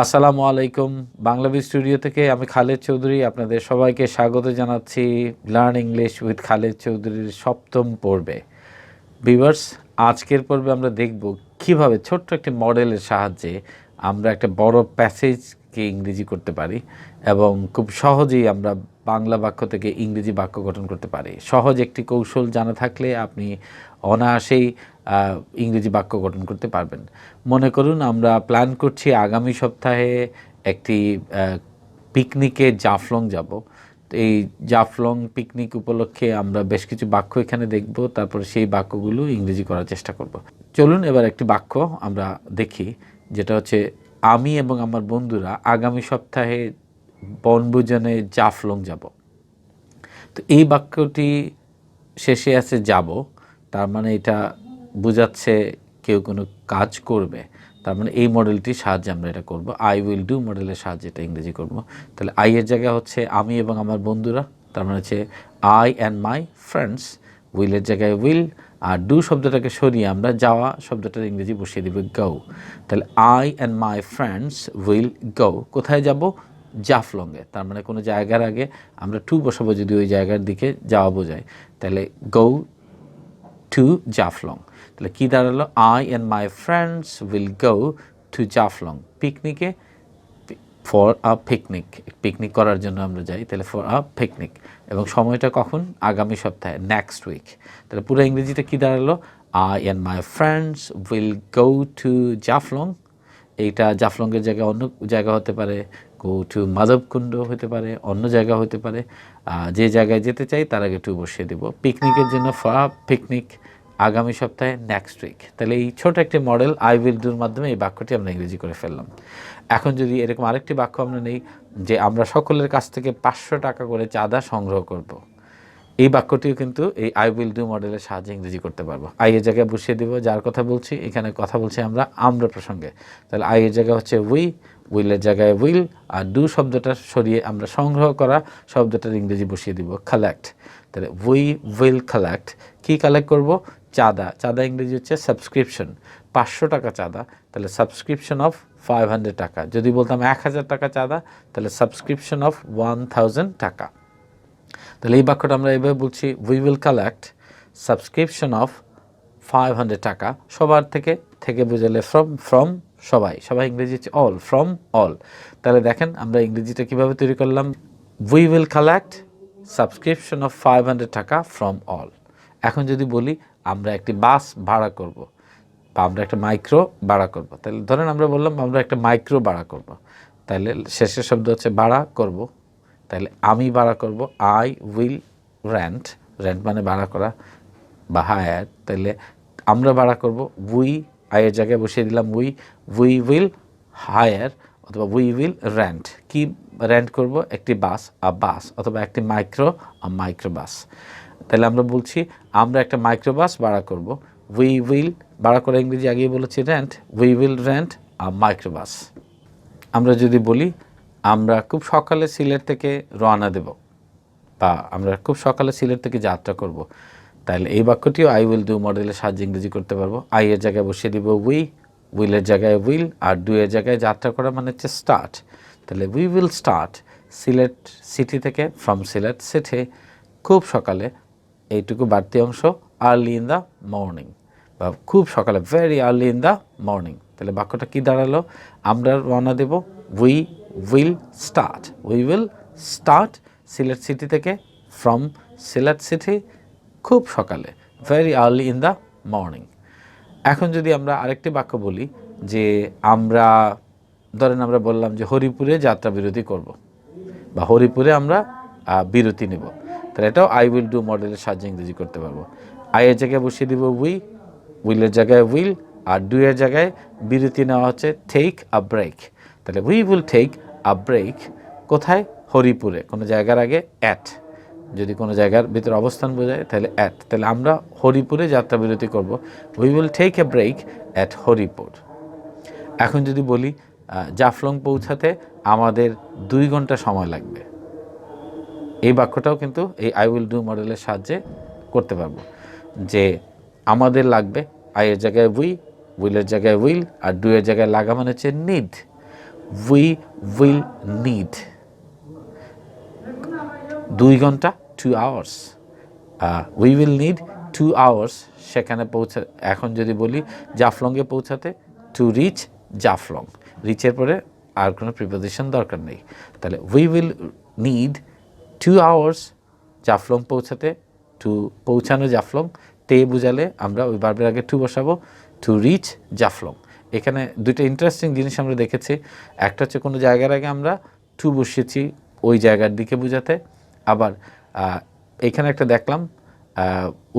আসসালামু আলাইকুম। বাংলাদেশ স্টুডিও থেকে আমি খালেদ চৌধুরী আপনাদের সবাইকে স্বাগত জানাচ্ছি লার্ন ইংলিশ উইথ খালেদ চৌধুরীর সপ্তম পর্বে। ভিউয়ার্স, আজকের পর্বে আমরা দেখব কিভাবে ছোট্ট একটি মডেলের সাহায্যে আমরা একটা বড় প্যাসেজকে ইংরেজি করতে পারি এবং খুব সহজেই আমরা বাংলা বাক্য থেকে ইংরেজি বাক্য গঠন করতে পারি। সহজ একটি কৌশল জানা থাকলে আপনি অনায়াসেই ইংরেজি বাক্য গঠন করতে পারবেন। মনে করুন আমরা প্ল্যান করছি আগামী সপ্তাহে একটি পিকনিকে জাফলং যাব। তো এই জাফলং পিকনিক উপলক্ষে আমরা বেশ কিছু বাক্য এখানে দেখব, তারপরে সেই বাক্যগুলো ইংরেজি করার চেষ্টা করব। চলুন এবার একটি বাক্য আমরা দেখি, যেটা হচ্ছে আমি এবং আমার বন্ধুরা আগামী সপ্তাহে বনভোজনে জাফলং যাব। তো এই বাক্যটি শেষে আছে যাব, তার মানে এটা বোঝাচ্ছে কেউ কোনো কাজ করবে। তার মানে এই মডেলটির সাহায্যে আমরা এটা করব। আই উইল ডু মডেলের সাহায্যে এটা ইংরেজি করব। তাহলে আই এর জায়গায় হচ্ছে আমি এবং আমার বন্ধুরা, তার মানে হচ্ছে আই অ্যান্ড মাই ফ্রেন্ডস। উইলের জায়গায় উইল, আর ডু শব্দটাকে সরিয়ে আমরা যাওয়া শব্দটার ইংরেজি বসিয়ে দেব গো। তাহলে I and my friends will go. কোথায় যাব? জাফলংয়ে। তার মানে কোনো জায়গার আগে আমরা টু বসাবো যদি ওই জায়গার দিকে যাওয়া বোঝায়। তাহলে গো টু জাফলং। তাহলে কী দাঁড়ালো? I and my friends will go to Jaflong. পিকনিকে, ফর আ পিকনিক, পিকনিক করার জন্য আমরা যাই, তাহলে ফর আ পিকনিক। এবং সময়টা কখন? আগামী সপ্তাহে, নেক্সট উইক। তাহলে পুরো ইংরেজিটা কী দাঁড়ালো? I and my friends will go to Jaflong. এইটা জাফলংয়ের জায়গায় অন্য জায়গা হতে পারে, গো টু মাধবকুণ্ড হতে পারে, অন্য জায়গা হতে পারে। যে জায়গায় যেতে চাই তার আগে টু বসিয়ে দেব। পিকনিকের জন্য ফর আ পিকনিক, আগামী সপ্তাহে, নেক্সট উইক। তাহলে এই ছোট একটি মডেল আই উইল ডুর মাধ্যমে এই বাক্যটি আমরা ইংরেজি করে ফেললাম। এখন যদি এরকম আরেকটি বাক্য আমরা নেই যে আমরা সকলের কাছ থেকে 500 টাকা করে চাঁদা সংগ্রহ করব, এই বাক্যটিও কিন্তু এই আই উইল ডু মডেলের সাহায্যে ইংরেজি করতে পারবো। আই এর জায়গায় বসিয়ে দিব যার কথা বলছি, এখানে কথা বলছি আমরা প্রসঙ্গে। তাহলে আই এর জায়গায় হচ্ছে উই, উইলের জায়গায় উইল, আর ডু শব্দটা সরিয়ে আমরা সংগ্রহ করা শব্দটার ইংরেজি বসিয়ে দিব কালেক্ট। তাহলে উই উইল কালেক্ট। কী কালেক্ট করব? চাঁদা। চাঁদা ইংরেজি হচ্ছে সাবস্ক্রিপশন। 500 টাকা চাঁদা, তাহলে সাবস্ক্রিপশন অফ 500 টাকা। যদি বলতাম 1000 টাকা চাঁদা, তাহলে সাবস্ক্রিপশন অফ 1000 টাকা। তাহলে এই বাক্যটা আমরা এভাবে বলছি, we will collect subscription of 500 টাকা। সবার থেকে, থেকে বোঝালে ফ্রম সবাই, সবাই ইংরেজি হচ্ছে অল, ফ্রম অল। তাহলে দেখেন আমরা ইংরেজিটা কীভাবে তৈরি করলাম, we will collect subscription of 500 টাকা ফ্রম অল। এখন যদি বলি আমরা একটি বাস ভাড়া করব বা আমরা একটা মাইক্রো ভাড়া করব, তাহলে ধরেন আমরা বললাম আমরা একটা মাইক্রো ভাড়া করব, তাহলে শেষের শব্দ হচ্ছে ভাড়া করব। তাহলে আমি ভাড়া করব, আই উইল রেন্ট। রেন্ট মানে ভাড়া করা বা হায়ার। তাহলে আমরা ভাড়া করব, উই, আয়ের জায়গায় বসিয়ে দিলাম উই, উই উইল হায়ার অথবা উই উইল রেন্ট। কি রেন্ট করব? একটি বাস, বাস, অথবা একটি মাইক্রো বাস। তাহলে আমরা বলছি আমরা একটা মাইক্রো বাস ভাড়া করব। উই উইল, ভাড়া করা ইংরেজি আগেই বলেছি rent, we will rent micro bus. আমরা যদি বলি আমরা খুব সকালে সিলেট থেকে রওনা দেব বা আমরা খুব সকালে সিলেট থেকে যাত্রা করব, তাহলে এই বাক্যটিও আই উইল ডু মডেলের সাহায্যে ইংরেজি করতে পারবো। আই এর জায়গায় বসিয়ে দিব উই, উইলের জায়গায় উইল, আর ডু এর জায়গায় যাত্রা করা মানে হচ্ছে স্টার্ট। তাহলে we will start Sylhet city থেকে, ফ্রম সিলেট সিটি, খুব সকালে, এইটুকু বাড়তি অংশ, আর্লি ইন দ্য মর্নিং, বা খুব সকালে, very early in the morning. তাহলে বাক্যটা কী দাঁড়ালো? আমরা রওনা দেব, we will start, we will start Sylhet city থেকে, ফ্রম সিলেট সিটি, খুব সকালে, very early in the morning. এখন যদি আমরা আরেকটি বাক্য বলি যে আমরা, ধরেন আমরা বললাম যে হরিপুরে যাত্রা বিরতি করব বা হরিপুরে আমরা বিরতি নেব, তাহলে এটাও আই উইল ডু মডেলের সাহায্যে ইংরেজি করতে পারবো। আইয়ের জায়গায় বসিয়ে দিব উই, উইলের জায়গায় উইল, আর ডু এর জায়গায় বিরতি নেওয়া হচ্ছে টেক আ ব্রেক। তাহলে we will take a break. কোথায়? হরিপুরে। কোনো জায়গার আগে অ্যাট, যদি কোনো জায়গার ভিতরে অবস্থান বোঝায় তাহলে অ্যাট। তাহলে আমরা হরিপুরে যাত্রা বিরতি করব, we will take a break at Haripur. এখন যদি বলি জাফলং পৌঁছাতে আমাদের 2 ঘন্টা সময় লাগবে, এই বাক্যটাও কিন্তু এই আই উইল ডু মডেলের সাহায্যে করতে পারবো যে আমাদের লাগবে, আইয়ের জায়গায় উই, উইলের জায়গায় উইল, আর ডু এর জায়গায় লাগা মানে হচ্ছে নিড। উই উইল নিড 2 ঘন্টা 2 hours. We will need 2 hours সেখানে এখন যদি বলি জাফলংয়ে পৌঁছাতে, টু রিচ জাফলং, রিচের পরে আর কোনো প্রিপোজিশন দরকার নেই। তাহলে we will need 2 hours Jaflong পৌঁছাতে, টু পৌঁছানো জাফলং, তে বুঝালে আমরা ওই ভার্বের আগে টু বসাবো, টু রিচ জাফলং। এখানে দুইটা ইন্টারেস্টিং জিনিস আমরা দেখেছি। একটা হচ্ছে কোনো জায়গার আগে আমরা টু বসিয়েছি ওই জায়গার দিকে বোঝাতে, আবার এখানে একটা দেখলাম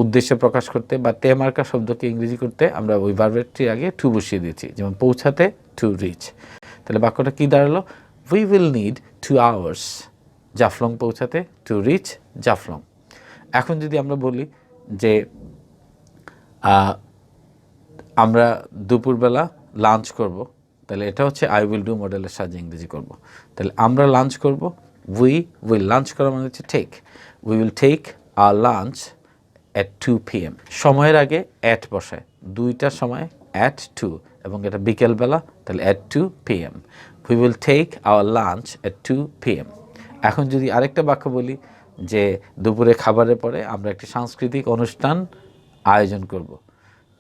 উদ্দেশ্য প্রকাশ করতে বা তে মার্কা শব্দকে ইংরেজি করতে আমরা ওই ভার্বেরটির আগে টু বসিয়ে দিয়েছি, যেমন পৌঁছাতে টু রিচ। তাহলে বাক্যটা কী দাঁড়ালো? We will need 2 hours Jaflong পৌঁছাতে, টু রিচ জাফলং। এখন যদি আমরা বলি যে আমরা দুপুরবেলা লাঞ্চ করব, তাহলে এটা হচ্ছে আই উইল ডু মডেলের সাহায্যে ইংরেজি করব। তাহলে আমরা লাঞ্চ করব, উই উইল, লাঞ্চ করা মানে হচ্ছে take, we will take our lunch at 2 PM। সময়ের আগে অ্যাট বসায়, দুইটার সময় অ্যাট 2, এবং এটা বিকেলবেলা, তাহলে at 2 PM। We will take our lunch at 2 PM। এখন যদি আরেকটা বাক্য বলি যে দুপুরে খাবারের পরে আমরা একটি সাংস্কৃতিক অনুষ্ঠান আয়োজন করব,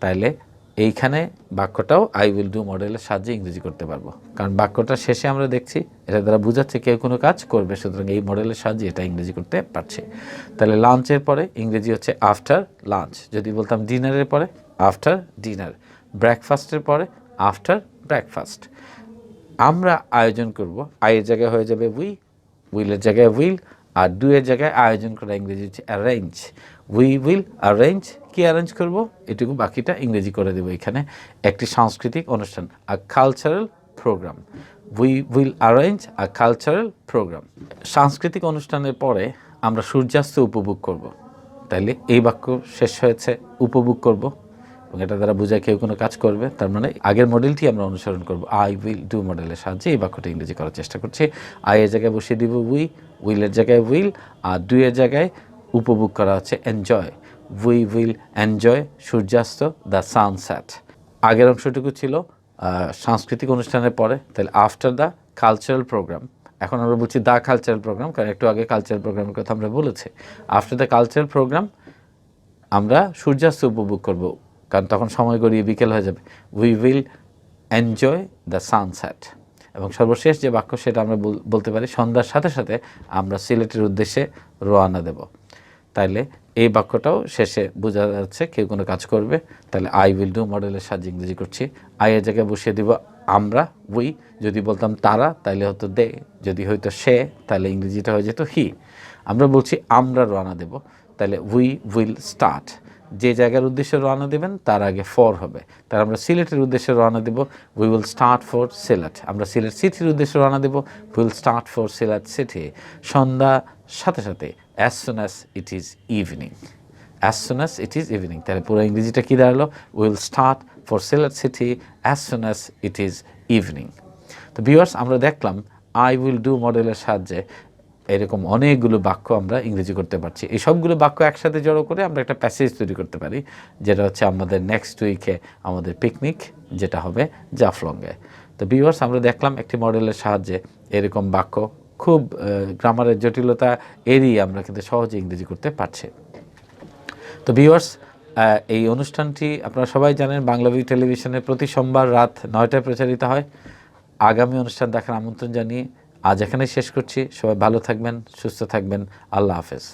তাইলে এইখানে বাক্যটাও আই উইল ডু মডেলের সাহায্যে ইংরেজি করতে পারবো, কারণ বাক্যটা শেষে আমরা দেখছি এটা দ্বারা বোঝাচ্ছে কেউ কোনো কাজ করবে, সুতরাং এই মডেলের সাহায্যে এটা ইংরেজি করতে পারছে। তাহলে লাঞ্চের পরে ইংরেজি হচ্ছে আফটার লাঞ্চ। যদি বলতাম ডিনারের পরে আফটার ডিনার, ব্রেকফাস্টের পরে আফটার ব্রেকফাস্ট। আমরা আয়োজন করব, আয়ের জায়গায় হয়ে যাবে উই, উইলের জায়গায় উইল, আর ডু এর জায়গায় আয়োজন করা ইংরেজি হচ্ছে অ্যারেঞ্জ। উই উইল অ্যারেঞ্জ, কি অ্যারেঞ্জ করব এটুকু বাকিটা ইংরেজি করে দেবো। এখানে একটি সাংস্কৃতিক অনুষ্ঠান, a cultural programme. We will arrange a cultural programme. সাংস্কৃতিক অনুষ্ঠানের পরে আমরা সূর্যাস্ত উপভোগ করব, তাইলে এই বাক্য শেষ হয়েছে উপভোগ করব, এবং এটা দ্বারা বোঝায় কেউ কোনো কাজ করবে, তার মানে আগের মডেলটি আমরা অনুসরণ করব। আই উইল ডু মডেলের সাহায্যে এই বাক্যটা ইংরেজি করার চেষ্টা করছি। আই এর জায়গায় বসিয়ে দিব উই, উইলের জায়গায় উইল, আর ডু এর জায়গায় উপভোগ করা হচ্ছে এনজয়। উই উইল এনজয় সূর্যাস্ত, দ্য সানসেট। আগের অংশটুকু ছিল সাংস্কৃতিক অনুষ্ঠানের পরে, তাহলে আফটার দ্য কালচারাল প্রোগ্রাম। এখন আমরা বলছি দ্য কালচারাল প্রোগ্রাম, কারণ একটু আগে কালচারাল প্রোগ্রামের কথা আমরা বলেছি। আফটার দ্য কালচারাল প্রোগ্রাম আমরা সূর্যাস্ত উপভোগ করব, কারণ তখন সময় গড়িয়ে বিকেল হয়ে যাবে। We will enjoy the sunset. এবং সর্বশেষ যে বাক্য সেটা আমরা বলতে পারি সন্ধ্যার সাথে সাথে আমরা সিলেটের উদ্দেশ্যে রওনা দেব। তাইলে এই বাক্যটাও শেষে বোঝা যাচ্ছে কেউ কোনো কাজ করবে, তাহলে আই উইল ডু মডেলের সাহায্যে ইংরেজি করছি। আইয়ের জায়গায় বসিয়ে দিব আমরা, উই। যদি বলতাম তারা তাহলে হতো দে, যদি হয়তো সে তাহলে ইংরেজিটা হয়ে যেত হি। আমরা বলছি আমরা রওনা দেব, তাহলে উই উইল স্টার্ট। যে জায়গার উদ্দেশ্যে রওনা দেবেন তার আগে ফর হবে, তার আমরা সিলেটের উদ্দেশ্যে রওনা দেব, we will start for Sylhet. আমরা সিলেট সিটির উদ্দেশ্যে রওনা দেব, we will start for Sylhet city. সন্ধ্যা সাথে সাথে, as soon as it is evening, as soon as it is evening. তাহলে পুরো ইংরেজিটা কী দাঁড়ালো? We will start for Sylhet city as soon as it is evening. তো ভিউয়ার্স, আমরা দেখলাম আই উইল ডু মডেলের সাহায্যে এরকম অনেকগুলো বাক্য আমরা ইংরেজি করতে পারছি। এই সবগুলো বাক্য একসাথে জড়ো করে আমরা একটা প্যাসেজ তৈরি করতে পারি, যেটা হচ্ছে আমাদের নেক্সট উইকে আমাদের পিকনিক, যেটা হবে জাফলংয়ে। তো ভিউয়ার্স, আমরা দেখলাম একটি মডেলের সাহায্যে এরকম বাক্য খুব গ্রামারের জটিলতা এড়িয়ে আমরা কিন্তু সহজে ইংরেজি করতে পারছি। তো ভিউয়ার্স, এই অনুষ্ঠানটি আপনারা সবাই জানেন বাংলাবি টেলিভিশনে প্রতি সোমবার রাত 9টায় প্রচারিত হয়। আগামী অনুষ্ঠান দেখার আমন্ত্রণ জানিয়ে আজ এখানেই শেষ করছি। সবাই ভালো থাকবেন, সুস্থ থাকবেন। আল্লাহ হাফেজ।